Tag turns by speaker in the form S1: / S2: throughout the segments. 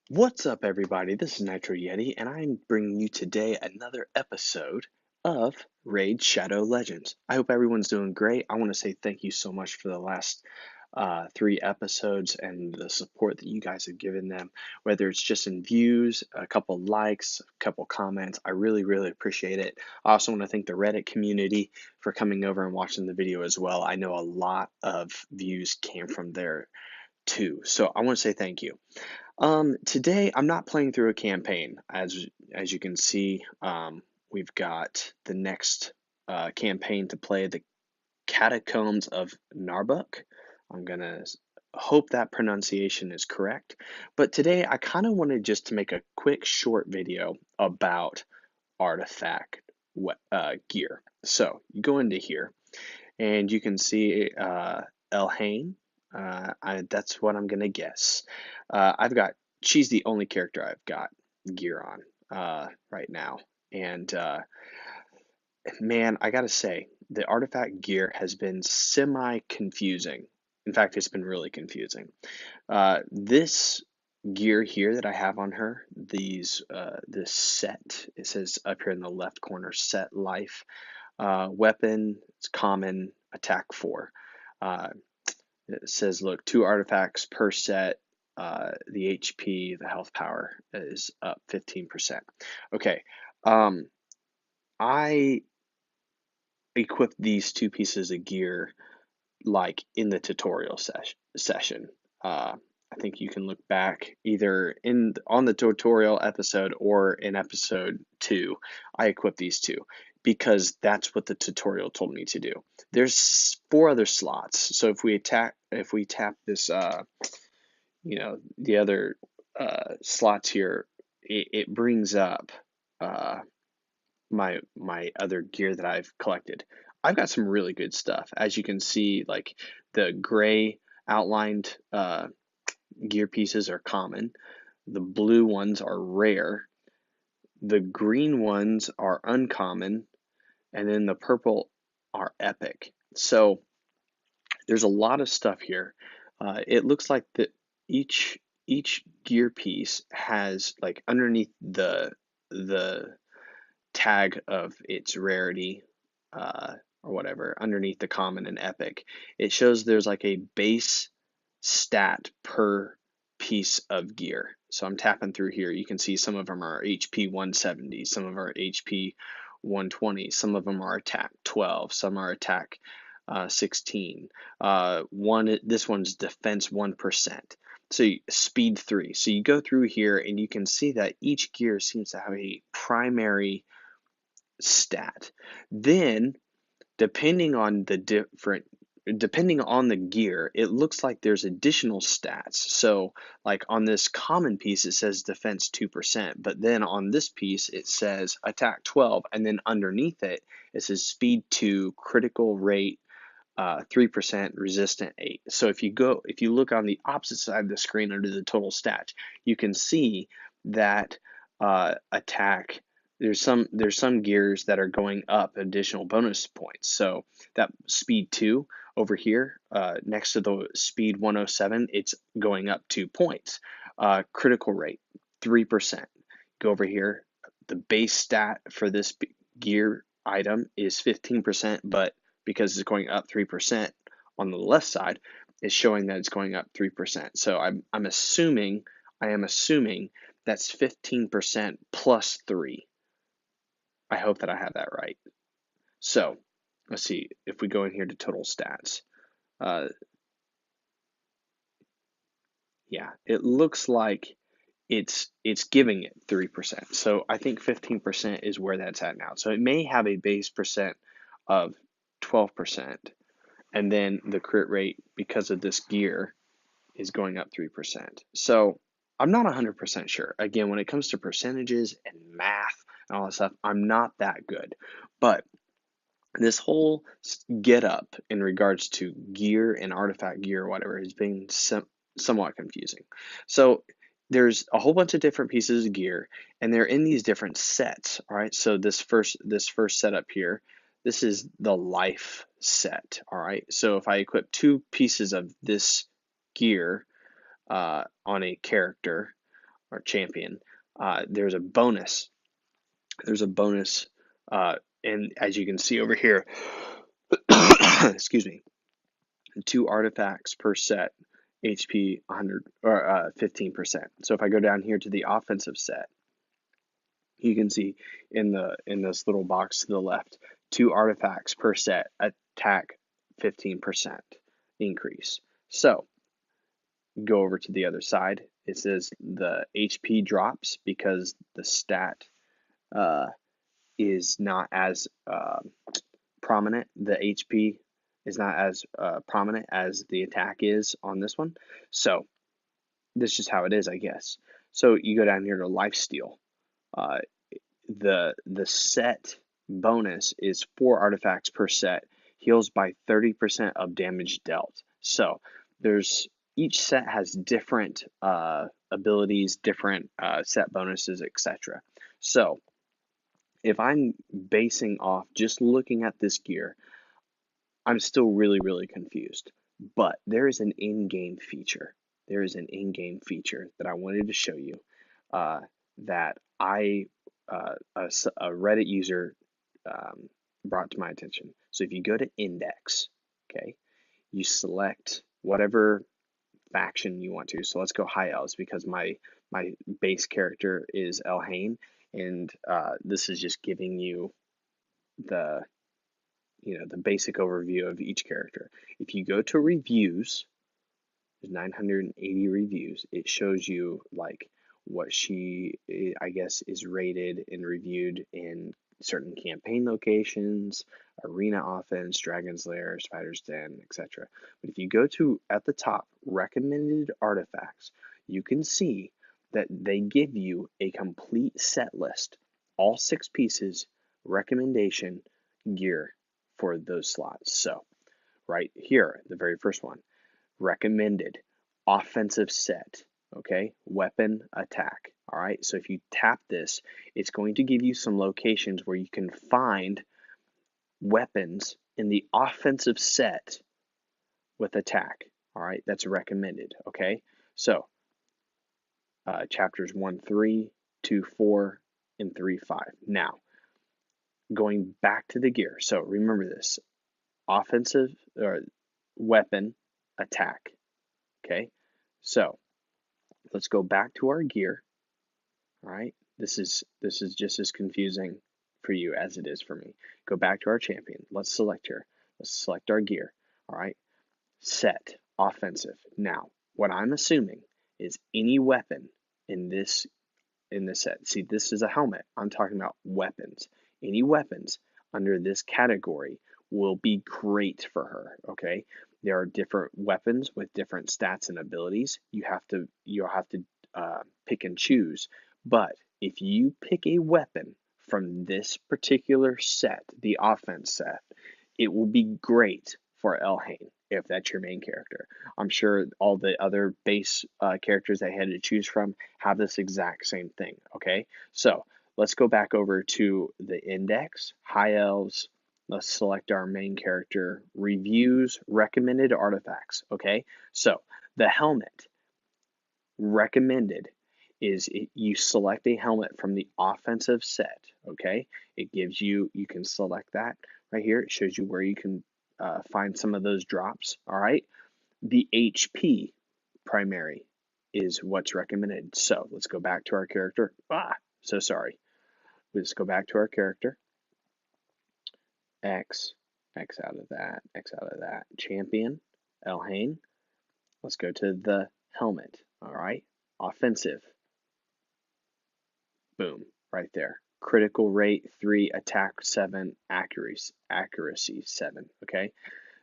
S1: What's up, everybody? This is Nitro Yeti, and I'm bringing you today another episode of Raid Shadow Legends. I hope everyone's doing great. I want to say thank you so much for the last three episodes and the support that you guys have given them, whether it's just in views, a couple likes, a couple comments. I really, really appreciate it. I also want to thank the Reddit community for coming over and watching the video as well. I know a lot of views came from there too, so I want to say thank you. Today I'm not playing through a campaign. As you can see, we've got the next campaign to play, the Catacombs of Narbuk. I'm gonna hope that pronunciation is correct. But today I kind of wanted just to make a quick short video about artifact gear. So you go into here and you can see Elhain. That's what I'm gonna guess. I've got she's the only character I've got gear on right now, and man, I gotta say the artifact gear has been semi confusing. In fact, it's been really confusing. This gear here that I have on her, this set, it says up here in the left corner, set life. Weapon, it's common, attack 4. Uh, it says, look, 2 artifacts per set. The HP, the health power is up 15%. Okay, I equipped these 2 pieces of gear like in the tutorial session. I think you can look back either in on the tutorial episode or in episode 2. I equipped these 2 because that's what the tutorial told me to do. There's 4 other slots. So if we tap this the other slots here, it brings up uh my other gear that I've collected. I've got some really good stuff. As you can see, like the gray outlined gear pieces are common. The blue ones are rare. The green ones are uncommon, and then the purple are epic. So there's a lot of stuff here. It looks like that each each gear piece has like underneath the tag of its rarity, or whatever, underneath the common and epic, it shows there's like a base stat per piece of gear. So I'm tapping through here. You can see some of them are HP 170, some of them are HP 120, some of them are attack 12, some are attack 16. This one's defense 1%. So speed 3. So you go through here and you can see that each gear seems to have a primary stat. Then, depending on the gear, it looks like there's additional stats. So, like on this common piece, it says defense 2%, but then on this piece, it says attack 12, and then underneath it, it says speed 2, critical rate 3%, resistant 8. So if you look on the opposite side of the screen under the total stats, you can see that attack. There's some gears that are going up additional bonus points. So that speed 2 over here, next to the speed 107, it's going up 2 points. Critical rate 3%. Go over here. The base stat for this gear item is 15%, but because it's going up 3% on the left side, it's showing that it's going up 3%. So I am assuming that's 15% plus 3. I hope that I have that right. So let's see if we go in here to total stats. Uh, yeah, it looks like it's giving it 3%. So I think 15% is where that's at now. So it may have a base percent of 12%, and then the crit rate because of this gear is going up 3%. So I'm not 100% sure. Again, when it comes to percentages and math and all that stuff, I'm not that good. But this whole get up in regards to gear and artifact gear or whatever has been somewhat confusing. So there's a whole bunch of different pieces of gear and they're in these different sets. All right, so this first setup here, this is the life set. All right, so if I equip 2 pieces of this gear on a character, or champion, there's a bonus. There's a bonus, and as you can see over here, excuse me, 2 artifacts per set, HP 100 or 15%. So if I go down here to the offensive set, you can see in this little box to the left, 2 artifacts per set, attack 15% increase. So go over to the other side. It says the HP drops because the stat uh, is not as prominent. The HP is not as prominent as the attack is on this one. So this is just how it is, I guess. So you go down here to lifesteal. Uh, the set bonus is 4 artifacts per set, heals by 30% of damage dealt. So there's each set has different abilities, different set bonuses, etc. So if I'm basing off just looking at this gear, I'm still really, really confused. But there is an in-game feature. There is an in-game feature that I wanted to show you uh, that a Reddit user brought to my attention. So if you go to index, okay, you select whatever faction you want to. So let's go high elves because my base character is Elhain, and this is just giving you the the basic overview of each character. If you go to reviews, there's 980 reviews. It shows you like what she, I guess, is rated and reviewed in certain campaign locations, arena offense, Dragon's Lair, Spider's Den, etc. But if you go to at the top, recommended artifacts, you can see that they give you a complete set list, all 6 pieces, recommendation, gear for those slots. So right here, the very first one, recommended offensive set, okay, weapon attack. All right, so if you tap this, it's going to give you some locations where you can find weapons in the offensive set with attack. All right, that's recommended. Okay, so chapters 1, 3, 2, 4, and 3, 5. Now, going back to the gear. So remember this: offensive or weapon attack. Okay, so let's go back to our gear. All right, this is just as confusing for you as it is for me. Go back to our champion. Let's select here. Let's select our gear. All right, set offensive. Now, what I'm assuming is any weapon in this set. See, this is a helmet. I'm talking about weapons. Any weapons under this category will be great for her. Okay, there are different weapons with different stats and abilities. You'll have to pick and choose. But if you pick a weapon from this particular set, the offense set, it will be great for Elhain if that's your main character. I'm sure all the other base characters I had to choose from have this exact same thing. Okay, so let's go back over to the index, high elves. Let's select our main character, reviews, recommended artifacts. Okay, so the helmet recommended is you select a helmet from the offensive set. Okay, it gives you can select that right here. It shows you where you can find some of those drops. All right, the HP primary is what's recommended. So let's go back to our character. So sorry. Let's go back to our character. X out of that, X out of that. Champion, Elhain. Let's go to the helmet. All right, offensive. Boom, right there. Critical rate 3, attack 7, accuracy 7. Okay,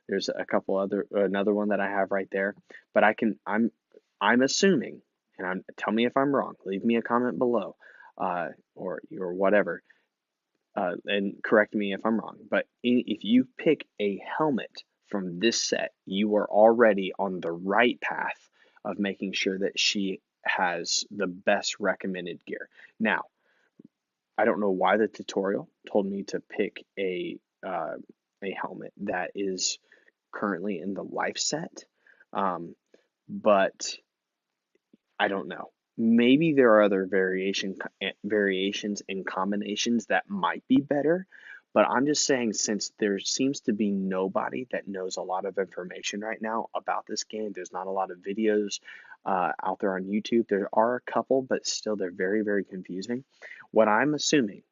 S1: there's a couple another one that I have right there, but I'm assuming, and tell me if I'm wrong. Leave me a comment below, or whatever, and correct me if I'm wrong. But if you pick a helmet from this set, you are already on the right path of making sure that she has the best recommended gear. Now, I don't know why the tutorial told me to pick a helmet that is currently in the life set, but I don't know. Maybe there are other variations and combinations that might be better, but I'm just saying since there seems to be nobody that knows a lot of information right now about this game, there's not a lot of videos out there on YouTube. There are a couple, but still they're very, very confusing. What I'm assuming,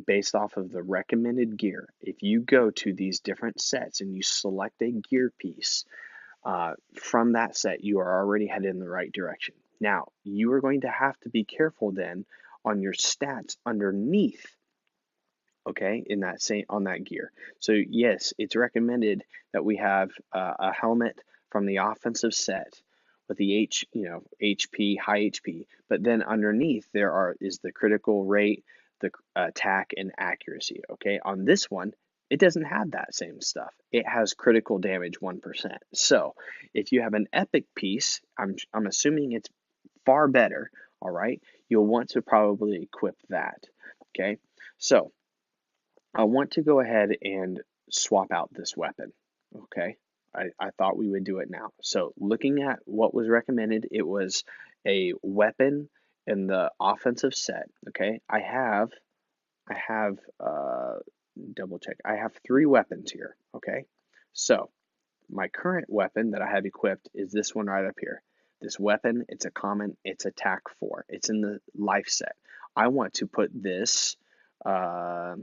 S1: based off of the recommended gear, if you go to these different sets and you select a gear piece, from that set, you are already headed in the right direction. Now, you are going to have to be careful then on your stats underneath, okay, in that same on that gear. So yes, it's recommended that we have a helmet from the offensive set with the HP, high HP, but then underneath is the critical rate, the attack, and accuracy. Okay, on this one, it doesn't have that same stuff. It has critical damage 1%. So if you have an epic piece, I'm assuming it's far better. All right, you'll want to probably equip that. Okay, so I want to go ahead and swap out this weapon. Okay. I thought we would do it now. So looking at what was recommended, it was a weapon in the offensive set. Okay. I have double check. I have 3 weapons here. Okay. So my current weapon that I have equipped is this one right up here. This weapon, it's a common, it's attack 4. It's in the life set. I want to put this uh,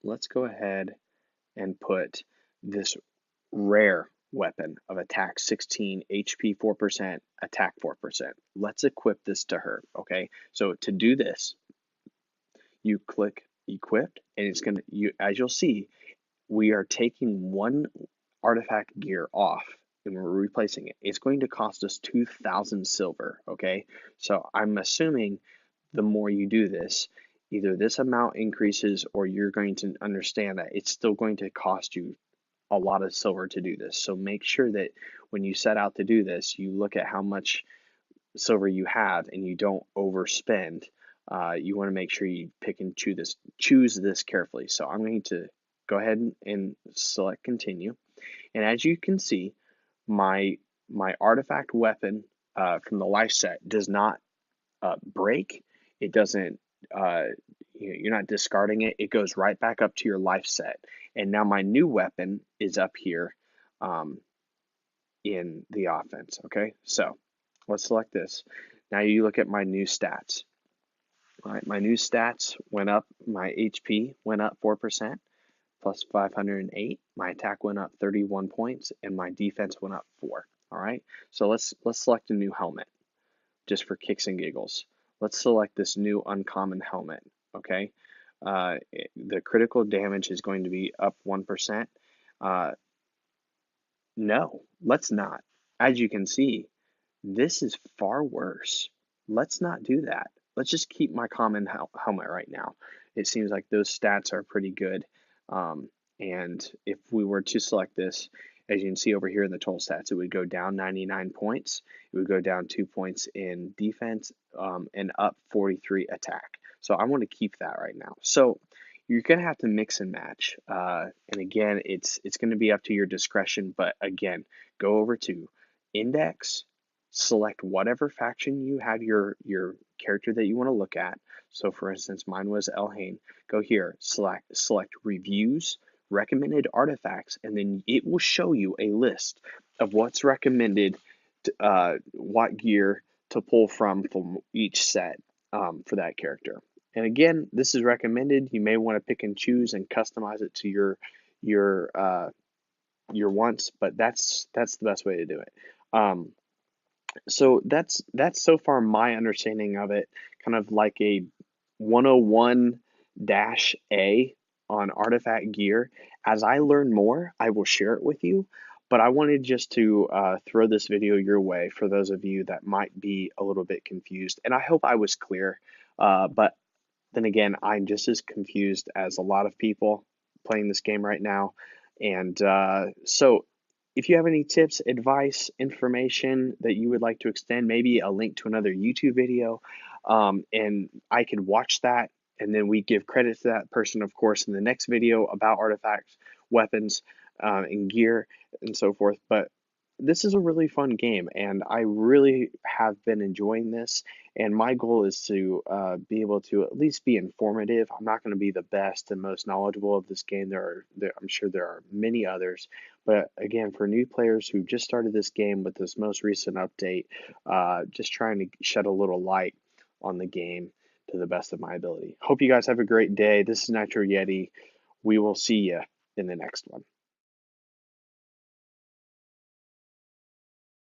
S1: let's go ahead and put this rare weapon of attack 16, HP 4%, attack 4%. Let's equip this to her, okay? So to do this, you click equipped and it's going to, as you'll see, we are taking one artifact gear off and we're replacing it. It's going to cost us 2,000 silver, okay? So I'm assuming the more you do this, either this amount increases or you're going to understand that it's still going to cost you a lot of silver to do this. So make sure that when you set out to do this, you look at how much silver you have and you don't overspend. You want to make sure you pick and choose this carefully. So I'm going to go ahead and select continue. And as you can see, my artifact weapon from the life set does not break. It doesn't. You're not discarding it. It goes right back up to your life set. And now my new weapon is up here um, in the offense. Okay, so let's select this. Now you look at my new stats. All right, my new stats went up. My HP went up 4%, plus 508. My attack went up 31 points, and my defense went up 4. All right, so let's select a new helmet just for kicks and giggles. Let's select this new uncommon helmet. Okay, the critical damage is going to be up 1%. Uh, no, let's not. As you can see, this is far worse. Let's not do that. Let's just keep my common helmet right now. It seems like those stats are pretty good. And if we were to select this, as you can see over here in the total stats, it would go down 99 points. It would go down 2 points in defense and up 43 attack. So I want to keep that right now. So you're going to have to mix and match. And again, it's going to be up to your discretion. But again, go over to index, select whatever faction you have your character that you want to look at. So for instance, mine was Elhain. Go here, select reviews, recommended artifacts, and then it will show you a list of what's recommended, what gear to pull from each set for that character. And again, this is recommended. You may want to pick and choose and customize it to your wants, but that's the best way to do it. So that's so far my understanding of it, kind of like a 101-A on artifact gear. As I learn more, I will share it with you. But I wanted just to throw this video your way for those of you that might be a little bit confused. And I hope I was clear. But then again, I'm just as confused as a lot of people playing this game right now. And so if you have any tips, advice, information that you would like to extend, maybe a link to another YouTube video, and I could watch that, and then we give credit to that person, of course, in the next video about artifacts, weapons, and gear, and so forth. But this is a really fun game, and I really have been enjoying this. And my goal is to be able to at least be informative. I'm not going to be the best and most knowledgeable of this game. I'm sure there are many others, but again, for new players who just started this game with this most recent update, just trying to shed a little light on the game to the best of my ability. Hope you guys have a great day. This is Nitro Yeti. We will see you in the next one.